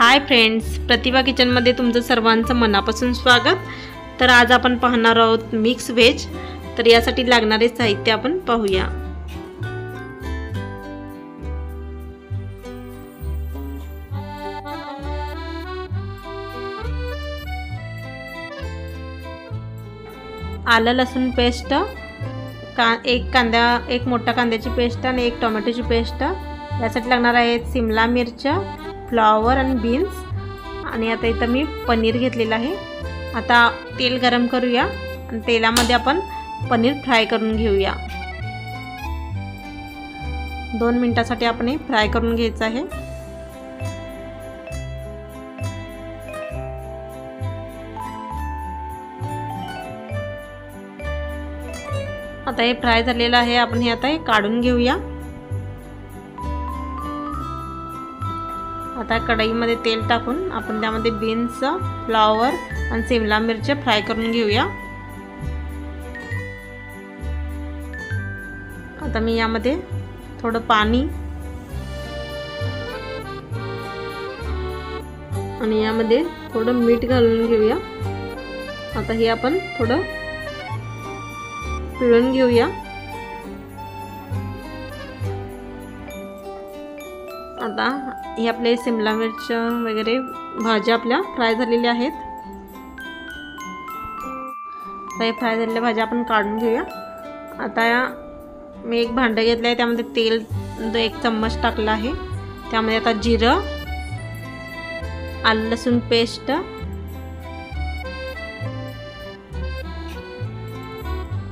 Hi friends, प्रतिभा किचनमध्ये तुमचं सर्वांचं मनापासून स्वागत। तर आज आपण पाहणार आहोत मिक्स व्हेज। तर यासाठी लागणारे साहित्य आपण पाहूया। आलं लसूण पेस्ट, एक मोठा कांद्याची पेस्ट आणि एक टोमॅटोची पेस्ट। यासाठी लागणार आहेत शिमला मिरची, फ्लॉवर आणि बीन्स। आणि आता इथं मी पनीर घेतलेला आहे। आता तेल गरम करूया आणि तेलामध्ये आपण पनीर फ्राय करून घेऊया। 2 मिनिटांसाठी आपण हे फ्राय करून घ्यायचं आहे। आता हे फ्राय झालेलं आहे, आपण हे आता काढून घेऊया। आता कढईमध्ये तेल टाकून आपण त्यामध्ये बीन्स, फ्लॉवर आणि शिमला मिरची फ्राय करून घेऊया। आता मी यामध्ये थोडं पाणी आणि यामध्ये थोडं मीठ घालून घेऊया। आता हे आपण थोडं पिळून घेऊया। आता हे आपले शिमला मिरची वगैरे भाज्या आपल्या फ्राय झालेल्या आहेत। हे फ्राय झालेल्या भाज्या आपण काढून घेऊया। आता मी एक भांडं घेतलं आहे, त्यामध्ये तेल 1 चम्मच टाकला आहे। त्यामध्ये आता जिरं, आलं लसूण पेस्ट,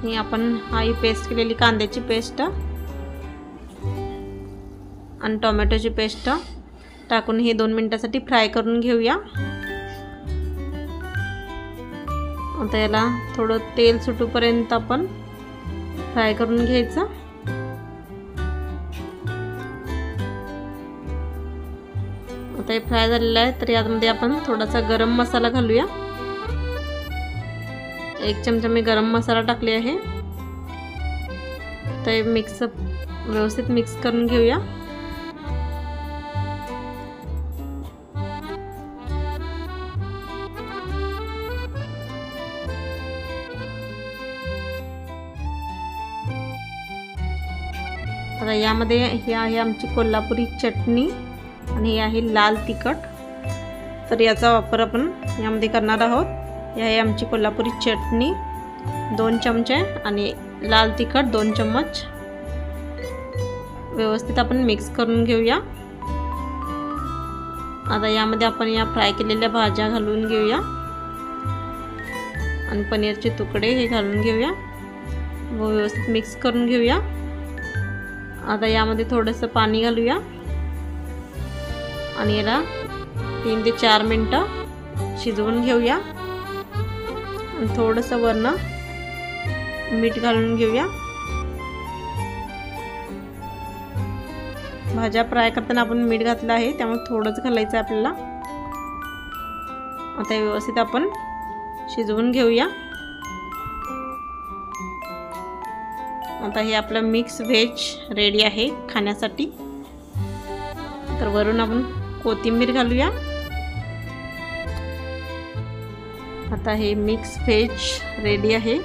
ही आपण ही पेस्ट केलेली कांद्याची पेस्ट आणि टोमॅटोची पेस्ट टाकून हे 2 मिनिटांसाठी फ्राय करून घेऊया। आता याला थोडं तेल सुटूपर्यंत आपण फ्राय करून घ्यायचं। आता हे फ्राय झालेलं आहे, तर यामध्ये आपण थोडासा गरम मसाला घालूया। 1 चमचा मी गरम मसाला टाकले आहे। तर व्यवस्थित मिक्स करून घेऊया। आता यामध्ये ही आहे आमची कोल्हापुरी चटणी आणि ही आहे लाल तिखट। तर याचा वापर आपण यामध्ये करणार आहोत। ही आहे आमची कोल्हापुरी चटणी 2 चमचे आणि लाल तिखट 2 चम्मच। व्यवस्थित आपण मिक्स करून घेऊया। आता यामध्ये आपण या फ्राय केलेल्या भाज्या घालून घेऊया आणि पनीरचे तुकडे हे घालून घेऊया व व्यवस्थित मिक्स करून घेऊया। आता यामध्ये थोडंसं पाणी घालूया आणि याला 3 ते 4 मिनिटं शिजवून घेऊया आणि थोडंसं वरनं मीठ घालून घेऊया। भाज्या फ्राय करताना आपण मीठ घातलं आहे, त्यामुळे थोडंच घालायचं आहे आपल्याला। आता व्यवस्थित आपण शिजवून घेऊया। आता हे आपलं मिक्स व्हेज रेडी आहे खाण्यासाठी। तर वरून आपण कोथिंबीर घालूया। आता हे मिक्स व्हेज रेडी आहे।